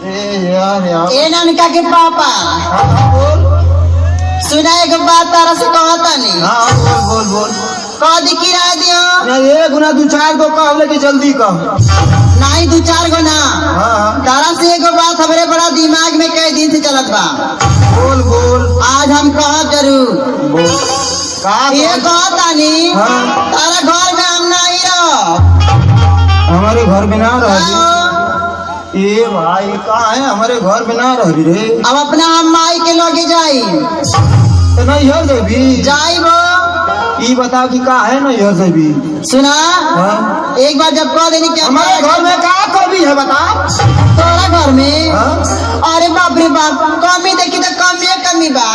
ए ननका के पापा सुना एक बात तारा से कहता नहीं। बोल कह दी किराया दियो एक गुना 2-4 गो कहले कि जल्दी कह। नहीं 2-4 गो ना तारा से एक बात हमारे बड़ा दिमाग में कई दिन से चलत बा। बोल आज हम कहब जरूर। ये कहता नहीं तारा घर में हम नहीं रहो। हमारे घर में ना रह ए भाई कहाँ है हमारे घर में ना रह रे। अब अपना हम माई के लोगे जाई तो नहीं हो भी जाई वो ये बताओ कि कहाँ है नहीं हो भी सुना। एक बार जब कह देनी कि हमारे घर में क्या कमी है बता। तोरा घर में अरे बाप रे बाप कमी देखी तो कमी बा।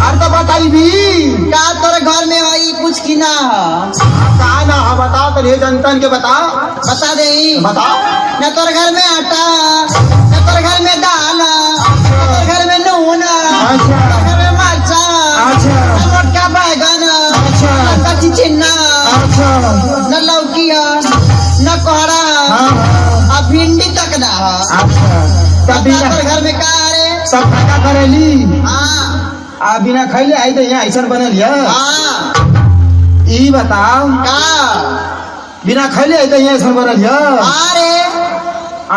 अरे तो बताई भी का तोरे घर में आई कुछ की ना कहा ना बता तो ये जनतन के बता दे बता न तोरे घर में आटा न तोरे घर में दाल न तोरे घर में नून न तोरे घर में मरचा न मोटका बैगन न कच्ची चिन्ना न लौकी न कोहरा अब भिंडी तक ना तोरे घर में का रे सब का करेली। हाँ आ बिना खैले आई तो यहाँ ऐसा बनल है। ई बताओ का बिना खैले आई तो यहाँ ऐसा बनल है। अरे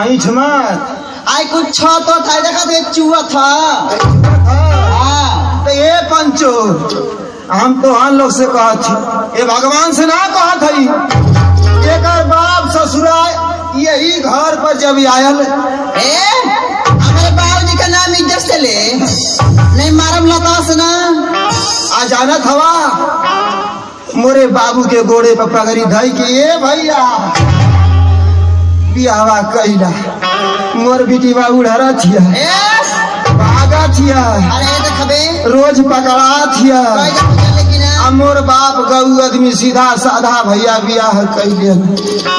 आई मत आई कुछ तो था देखा दे चूहा था। तो ये पंचो हम तो हम लोग से कहा थी ये भगवान से ना कहा थी एक बाप ससुरा यही घर पर जब आयल हमारे बाबूजी का नाम इज्जत से ले नहीं मारम लता से ना आ जाना थवा मोरे बाबू के गोड़े पर पगड़ी धई के ये भैया बियावा कैला मोर बेटी बाबू ढरा थिया भागा थिया अरे देखबे रोज पकड़ा थिया मोर बाप गऊ आदमी सीधा साधा भैया बियाह कैले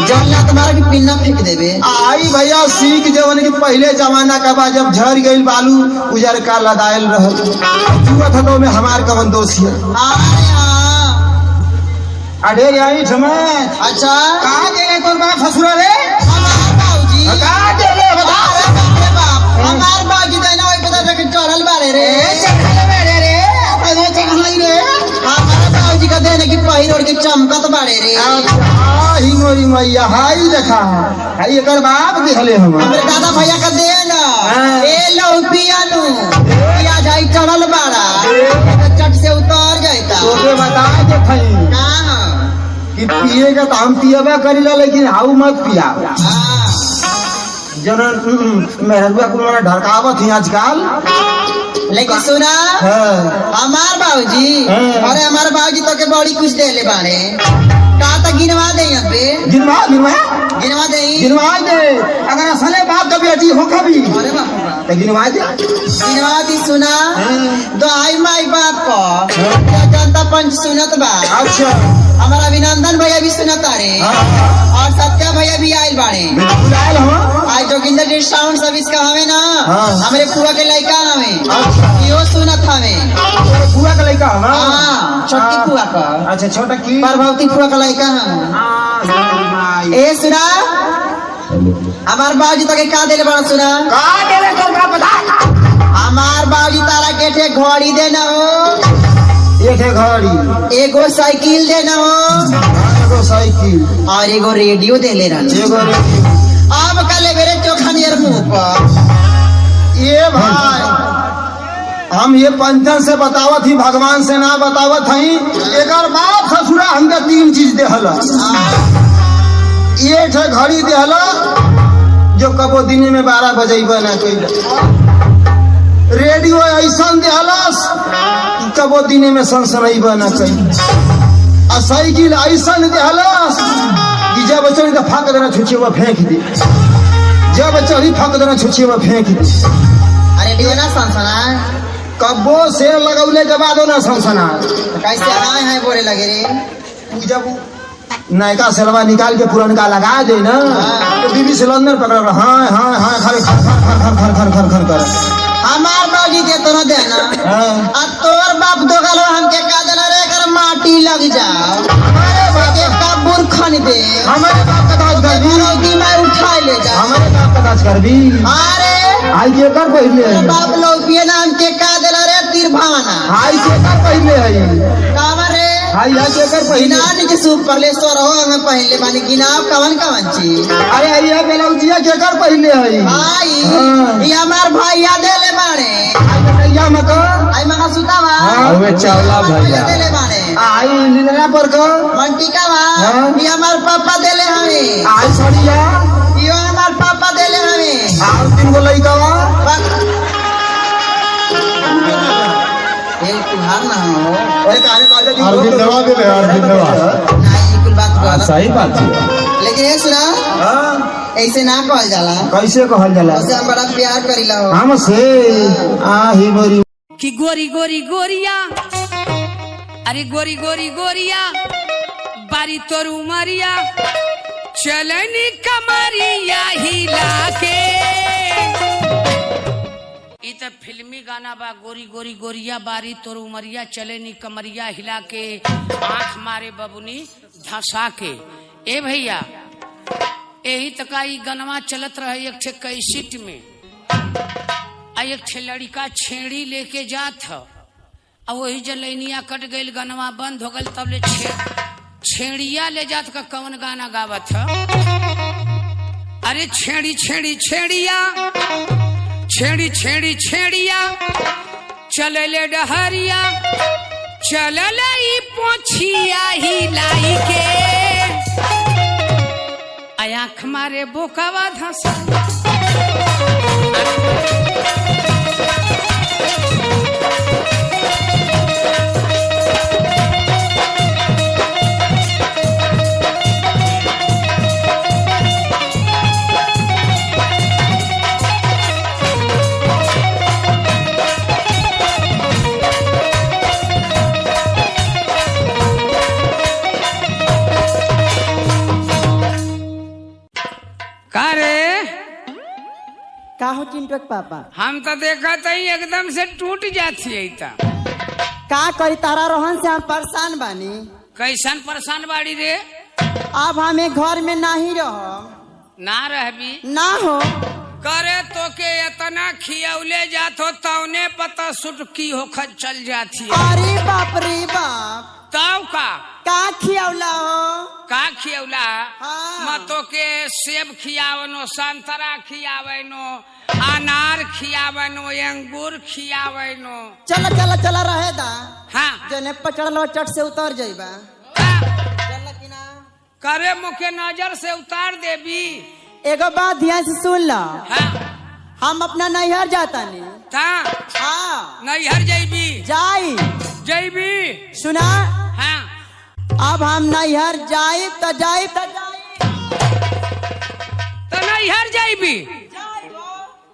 जानला तुम्हारा की पिन्ना फेंक देबे। आई भैया सीख जवन की पहले जमाना का बा जब झड़ गई बालू उजर का लदायल रहल जुआ थलो में हमार कवन दोष है। अरे आई ठमत अच्छा कहाँ गेले तोर बाप ससुरा रे हमार बाबूजी कहाँ गेले बता अरे बाप रे बाप हमार बाबूजी तो ना ओइ पता रख चढ़ल बारे रे हमारा बाबूजी का देने की पहिर ओढ़ के चमकत बाड़े रे। ही मोरी मैया हाई देखा हाई एकर बाप दिखले हम हमरे दादा भैया का दे ना ए लो पियानु पिया जाई चढ़ल बाड़ा चट से उतर जाता तोके बता दे खई कि पिएगा तो हम पियबा करीला लेकिन हाउ मत पिया जन मेहरुआ को मारा ढरकावत ही आजकल। लेकिन सुना हमार बाबूजी अरे हमारे बाबूजी तो के बड़ी कुछ दे ले बाड़े का तो गिनवा दे यहाँ पे गिनवा दे अगर असले बाप का बेटी हो कभी अरे बाप तो गिनवा दी सुना दो आई माई बाप को जनता पंच सुनत बा। अच्छा हमारा अभिनंदन भैया भी सुनता रे और सत्या भैया भी आयल बाड़े आज जोगिंदर जी साउंड सर्विस का हमें ना हमारे पुआ के लड़का हमें यो सुनत हमें पुआ का लड़का छोटकी पुआ का। अच्छा छोटा की प्रभावती पुआ का लड़का ए सुना हमार बाबूजी तो के का देले बड़ा सुना हमार बाबूजी तारा के ठे घड़ी देना हो घड़ी एगो साइकिल देना हो एगो साइकिल और एगो रेडियो दे ले अब कल मेरे चोखा नियर मुंह पर ये भाई हम ये पंचन से बतावत ही भगवान से ना बतावत हई एकर बाप ससुरा हमके 3 चीज देहल ये ठे घड़ी देहल जो कबो दिन में 12 बजेबा ना कइला रेडियो ऐसा देहलस कबो दिन में सनसनैबा ना कइला आ साइकिल ऐसा देहलस कि जब चली तो फाक देना छुछिया फेंक दे जब चली फाक देना छुछिया फेंक दे। अरे रेडियो ना सनसना कब्बो शेर लगौले के बाद ना सनसना कैसे आए बोले लगे रे जब नयका सेलवा निकाल के पुरनका लगा दे ना तो बीबी सिलेंडर पकड़ हाँ खर कर हमार बाबूजी दे तो ना देना अब तोर बाप दो गलो हमके का देना रे कर माटी लग जा हमारे बाप के कब्र खन दे हमारे बाप का दाज कर भी मैं उठा ले जा हमारे बाप का दाज कर भी अरे आई के कर पहले तेरा है बाप लौकिए नाम के का देला रे तीर भावना आई के कर पहले है कावा रे आई के कर पहले गिनान के सूप परलेश्वर हो हमें पहले बानी गिनाव कवन कवन चीज अरे आई है बेलौजिया के कर पहले है भाई हाँ। ये हमार भैया देले बाड़े या मका आई मका सुतावा हाँ। हमें चावला भैया देले बाड़े आई लीलरा पर को मंटी कावा हाँ। ये हमार पापा देले हमें आई सड़िया यो हमार पापा देले हमें आओ 3 गो लइका ये तुहार ना हो अरे काहे काजे दी अरविंद दवा दे रहे अरविंद दवा नहीं कुल बात हाँ, गलत सही बात है। लेकिन ये सुना हां ऐसे ना कहल जाला कैसे कहल जाला उसे हम बड़ा प्यार करीला हो हमसे आही बरी कि गोरी गोरी गोरिया अरे गोरी गोरी गोरिया बारी तोर उमरिया चलनी कमरिया हिला के इ त फिल्मी गाना बा गोरी गोरी गोरिया बारी तोर उमरिया चलनी कमरिया हिला के आंख मारे बबुनी धंसा के ए भैया यही तक ई गनवा चलत रहे एक ठे कैसेट में आ एक ठे लड़का छेड़ी लेके जात ह आ वही जलैनिया कट गईल गनवा बंद हो गल तब ले छेड़िया ले जात का कौन गाना गावत ह अरे छेड़ी छेड़ी छेड़िया छेड़ी छेड़ी छेड़िया चलले डहरिया चलले ई पोछिया हिलाई के आँख मारे बोकावा धंसा का हो चिंटू के पापा हम तो देखा था एकदम से टूट जाती है ता। का करी तारा रोहन से हम परेशान बानी कैसन परेशान बाड़ी रे अब हमें घर में नहीं रहो ना रहबी ना हो करे तो के इतना खियौले जात हो तौने पता सुटकी होकर चल जाती है अरे बाप रे बाप तब का खियौला हो का खियौला हाँ। मतो के सेब खियावनो संतरा खियावनो अनार खियावनो अंगूर खियावनो चला चला चला रहे दा हाँ जने पचड़ल चट से उतर जाइबा हाँ। चल कि ना करे मुखे नजर से उतार देबी एगो बात ध्यान से सुन लो हाँ हम अपना नैहर जाता नहीं ता हाँ नैहर जैबी जाई जैबी सुना हाँ अब हम नैहर जाई तो जाई तो तो नैहर जैबी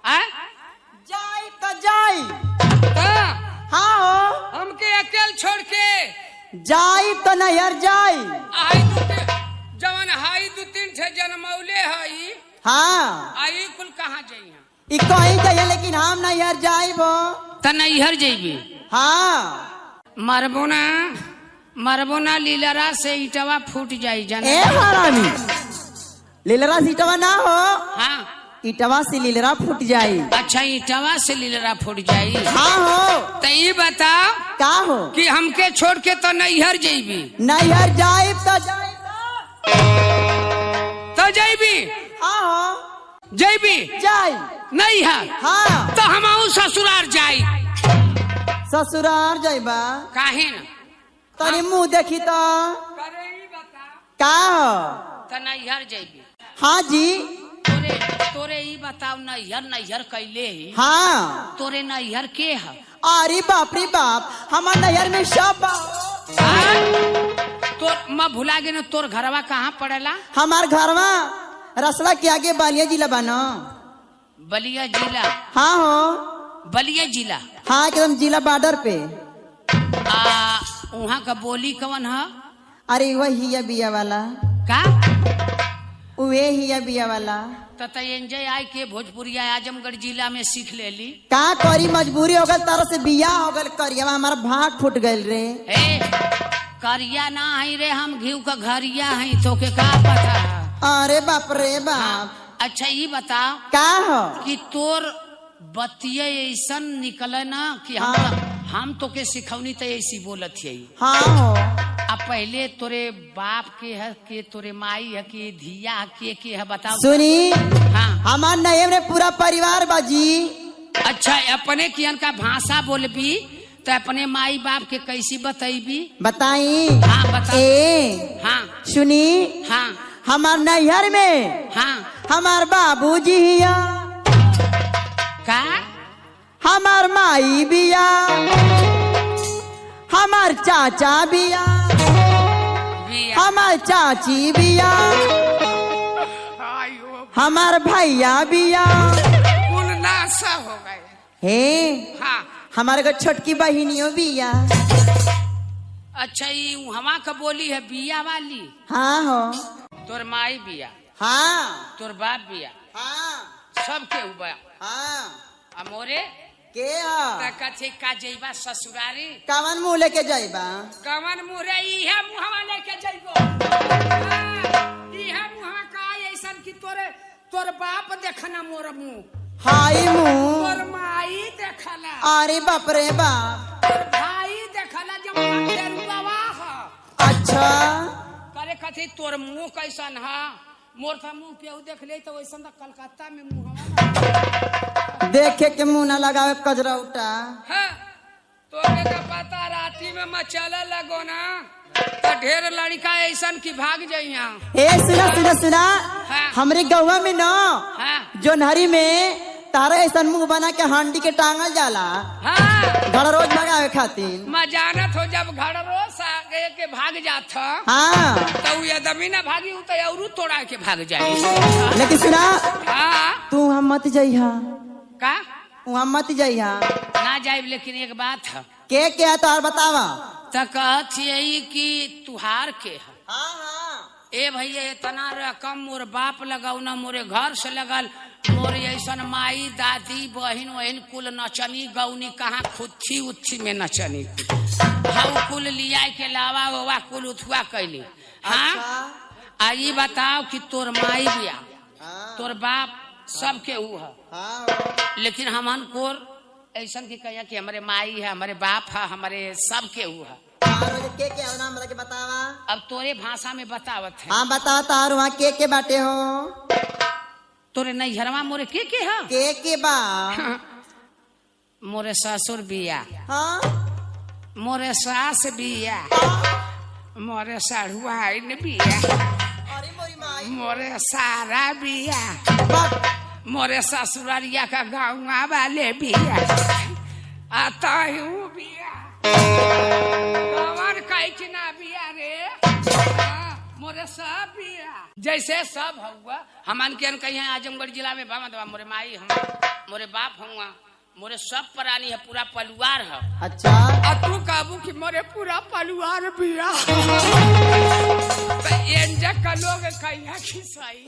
हाँ जाई तो जाई तो हाँ हो हमके अकेले छोड़ के जाई तो नैहर जाई आई जवन हाई दू तीन छे जनमौले हई हाँ आई कुल कहाँ जाई ई कहीं जाइए लेकिन हम नैहर जाइबो त नैहर जैबी हाँ मरबोना लीलरा से इटवा फूट जाई जान ए हरामी लीलरा से इटवा ना हो हाँ इटवा से लीलरा फूट जाई अच्छा इटवा से लीलरा फूट जाई हाँ हो तो ये बताओ का हो कि हमके छोड़ के तो नैहर जैबी नैहर जाइब तो जाइब तो जैबी हाँ हो जैबी जाई नैहर हाँ तो हम ससुरार जाई ससुरार जाइबा काहे न तनी मुंह देखी तो करे ही बता का हो तो नैहर जैबी हाँ जी तोरे तोरे ही बताओ नैहर नैहर कैले ही हाँ तोरे नैहर के है अरे बाप रे बाप हमार नैहर में सब बा तोर मैं भुला गए न तोर घरवा कहाँ पड़ेला हमार घरवा रसवा के आगे बालिया जिला बनो बलिया जिला हाँ हो बलिया जिला हाँ एकदम जिला बॉर्डर पे वहाँ का बोली कवन है अरे वह हिया बिया वाला का वे हिया बिया वाला तय आय के भोजपुरिया आजमगढ़ जिला में सीख लेली का करी मजबूरी हो गल तरह से बिया हो गल करिया हमारा भाग फूट गल रे हे करिया ना है रे हम घीव का घरिया है तो के का पता है अरे बाप रे बाप अच्छा ये बताओ का हो कि तोर बतिया ऐसन निकले ना कि हम तो के सिखौनी तो ऐसी बोलत है। हाँ हो। अब पहले तोरे बाप के है के तोरे माई है के धिया है के है बताओ। सुनी हाँ हमार नहीं में पूरा परिवार बाजी। अच्छा अपने कियन का भाषा बोलबी तो अपने माई बाप के कैसी बतैबी बताई। हाँ बता। ए हाँ सुनी हाँ हमार नैहर में हाँ हमार बाबूजी हिया, का हमार माई बिया, हमार चाचा बिया, बिया हमार चाची बिया, आयो हमार भैया बिया। कुल नासा हो गए। हे हाँ हमारे को छोटकी बहिनियों बिया। अच्छा ये हवा का बोली है बिया वाली। हाँ हो। तोर माई बिया, हाँ तोर बाप बिया, हाँ सब के हुआ। हाँ मोरे के हा? कथे का जइबा ससुरारी कवन मुँह लेके जाइबा? कवन मुरे इहे मुहवा लेके जइबो। इहे मुहवा का ऐसन कि तोर बाप देखना मोर मुंह, हाई मुँह। तोर माई देखला, अरे बाप रे बाप। तोर भाई देखला जब फेरुआवा ह। अच्छा करे कथी तोर मुंह कैसन है? मोर था मुंह केहू देख ले तो वैसन तो कलकत्ता में मुंह देखे के मुँह न लगावे कजरा उठा। है। तोरे का पता राती में मचला लगो ना तो ढेर लड़का ऐसन की भाग जाइया। ए सुना सुना सुना हाँ। हमरे गौवा में न हाँ जोनहरी में तारा ऐसा मुंह बना के हांडी के टांगल जाला हाँ घर रोज लगावे खातिर। मजानत हो जब घर रोज आगे के भाग जात हाँ तो ये दमी ना भागी उ तो औरू तोड़ा के भाग जाए। लेकिन सुना हाँ तू वहाँ मत जइहा, का वहाँ मत जइहा। ना जाए लेकिन एक बात है के है तोहर बतावा। तो कहत यही कि तुहार के है। हाँ हाँ ए भैया इतना रकम मोर बाप लगाऊ ना मोरे घर से लगल, मोर ऐसन माई दादी बहन वहन कुल नचनी गौनी कहाँ खुथी उथी में नचनी हाँ कुल लिया के लावा वावा कुल उथुआ कैली। हाँ आ ये बताओ कि तोर माई बिया तोर बाप सबके ऊ है, लेकिन हमन को ऐसा की कहिया कि हमारे माई है हमारे बाप है हमारे सबके ऊ है। के नाम बता के बतावा। अब तोरे भाषा में बतावत है। हाँ बता तार वहाँ के बाटे हो? तोरे नैहरवा मोरे के है? के बा? मोरे ससुर बिया, हाँ मोरे सास बिया, मोरे साढ़ुआइन बिया, अरे मोरी माई मोरे सारा बिया, मोरे ससुरारिया का गाँव वाले बिया, आता हूँ बिया कवर कही ना बिया रे। मोरे सब बिया जैसे सब हुआ हमन के कहीं आजमगढ़ जिला में बाबा मोरे माई हम मोरे बाप हुआ मोरे सब प्राणी है पूरा परिवार है। अच्छा और तू कहबू कि मोरे पूरा परिवार बिया तो लोग कहीं खिसाई।